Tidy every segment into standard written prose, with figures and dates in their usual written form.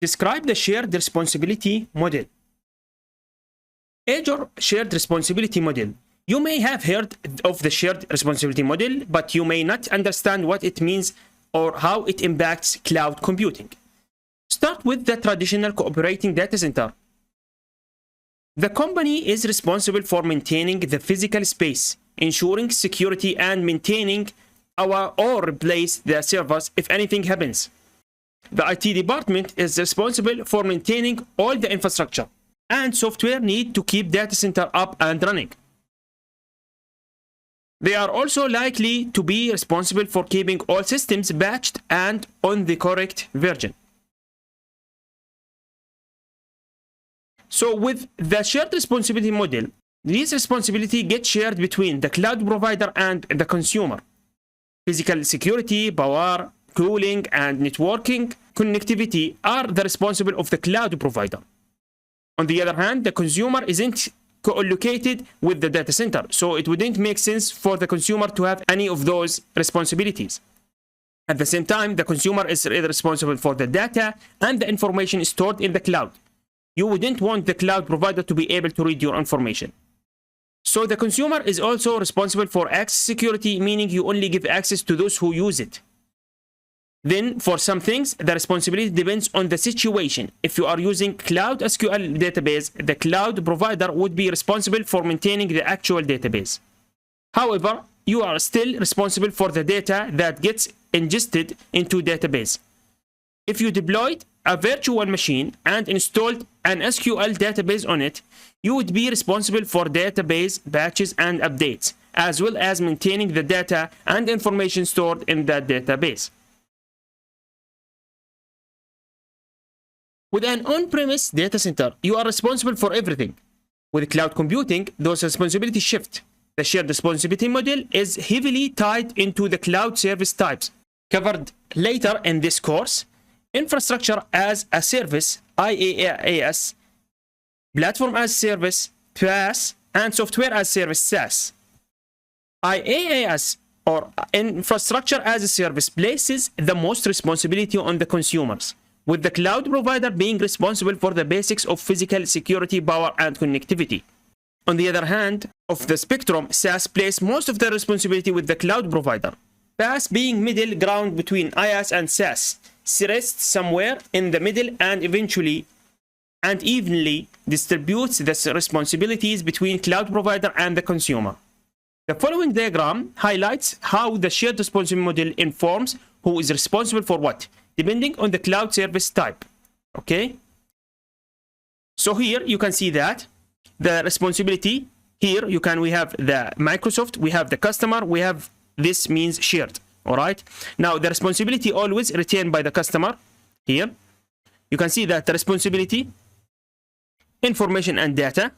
Describe the shared responsibility model. Azure shared responsibility model. You may have heard of the shared responsibility model, but you may not understand what it means or how it impacts cloud computing. Start with the traditional cooperating data center. The company is responsible for maintaining the physical space, ensuring security, and maintaining or replace the servers if anything happens. The IT department is responsible for maintaining all the infrastructure and software needed to keep data center up and running. They are also likely to be responsible for keeping all systems patched and on the correct version. So with the shared responsibility model, this responsibility gets shared between the cloud provider and the consumer. Physical security, power, cooling, and networking connectivity are the responsible of the cloud provider. On the other hand, the consumer isn't co-located with the data center, so it wouldn't make sense for the consumer to have any of those responsibilities. At the same time, the consumer is responsible for the data and the information stored in the cloud. You wouldn't want the cloud provider to be able to read your information. So the consumer is also responsible for access security, meaning you only give access to those who use it. Then, for some things, the responsibility depends on the situation. If you are using Cloud SQL database, the cloud provider would be responsible for maintaining the actual database. However, you are still responsible for the data that gets ingested into database. If you deployed a virtual machine and installed an SQL database on it, you would be responsible for database patches and updates, as well as maintaining the data and information stored in that database. With an on-premise data center, you are responsible for everything. With cloud computing, those responsibilities shift. The shared responsibility model is heavily tied into the cloud service types. Covered later in this course, infrastructure as a service, IaaS, platform as service, PaaS, and software as service, SaaS. IaaS, or infrastructure as a service, places the most responsibility on the consumers, with the cloud provider being responsible for the basics of physical security, power, and connectivity. On the other hand of the spectrum, SaaS places most of the responsibility with the cloud provider. PaaS, being middle ground between IaaS and SaaS, rests somewhere in the middle and eventually and evenly distributes the responsibilities between cloud provider and the consumer. The following diagram highlights how the shared responsibility model informs who is responsible for what, depending on the cloud service type. Okay? So here you can see that the responsibility, here we have the Microsoft, we have the customer, we have, this means shared. All right? Now the responsibility always retained by the customer. Here you can see that the responsibility, information and data,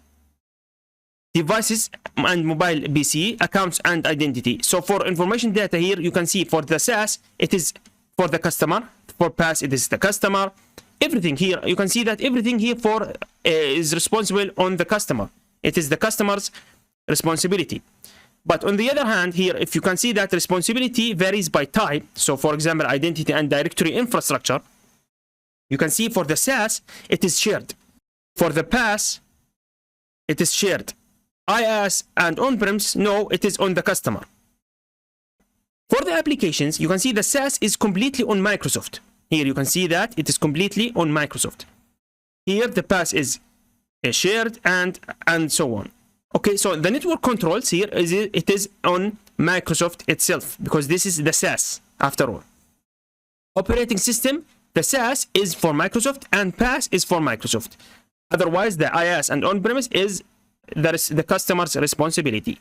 devices and mobile PC, accounts and identity. So for information data here, you can see for the SaaS, it is for the customer. For PaaS, it is the customer. Everything here, you can see that everything here for is responsible on the customer. It is the customer's responsibility. But on the other hand, here, if you can see that responsibility varies by type. So for example, identity and directory infrastructure, you can see for the SaaS, it is shared. For the PaaS, it is shared. IaaS and on-premise, no, it is on the customer. For the applications, you can see the SaaS is completely on Microsoft. Here you can see that it is completely on Microsoft. Here the PaaS is shared and so on. Okay, so the network controls here, it is on Microsoft itself, because this is the SaaS after all. Operating system, the SaaS is for Microsoft and PaaS is for Microsoft. Otherwise, the IaaS and on-premise is the customer's responsibility.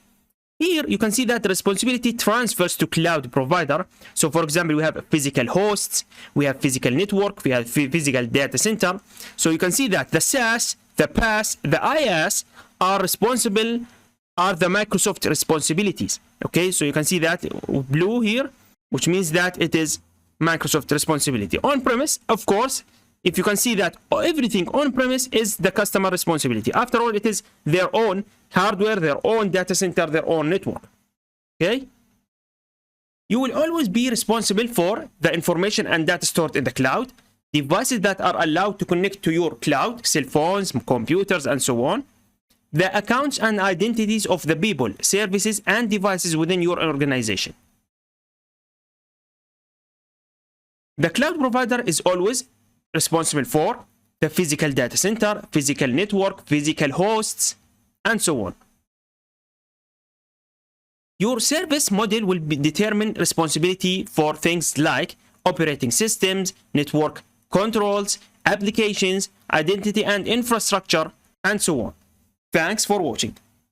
Here you can see that the responsibility transfers to cloud provider. So for example, we have physical hosts, we have physical network, we have physical data center. So you can see that the SaaS, the PaaS, the IaaS are the Microsoft responsibilities. Okay, so you can see that blue here, which means that it is Microsoft responsibility. On-premise, of course, if you can see that everything on-premise is the customer responsibility. After all, it is their own hardware, their own data center, their own network. Okay? You will always be responsible for the information and data stored in the cloud. devices that are allowed to connect to your cloud, cell phones, computers, and so on, the accounts and identities of the people, services, and devices within your organization. The cloud provider is always responsible for the physical data center, physical network, physical hosts, and so on. Your service model will determine responsibility for things like operating systems, network controls, applications, identity and infrastructure, and so on. Thanks for watching.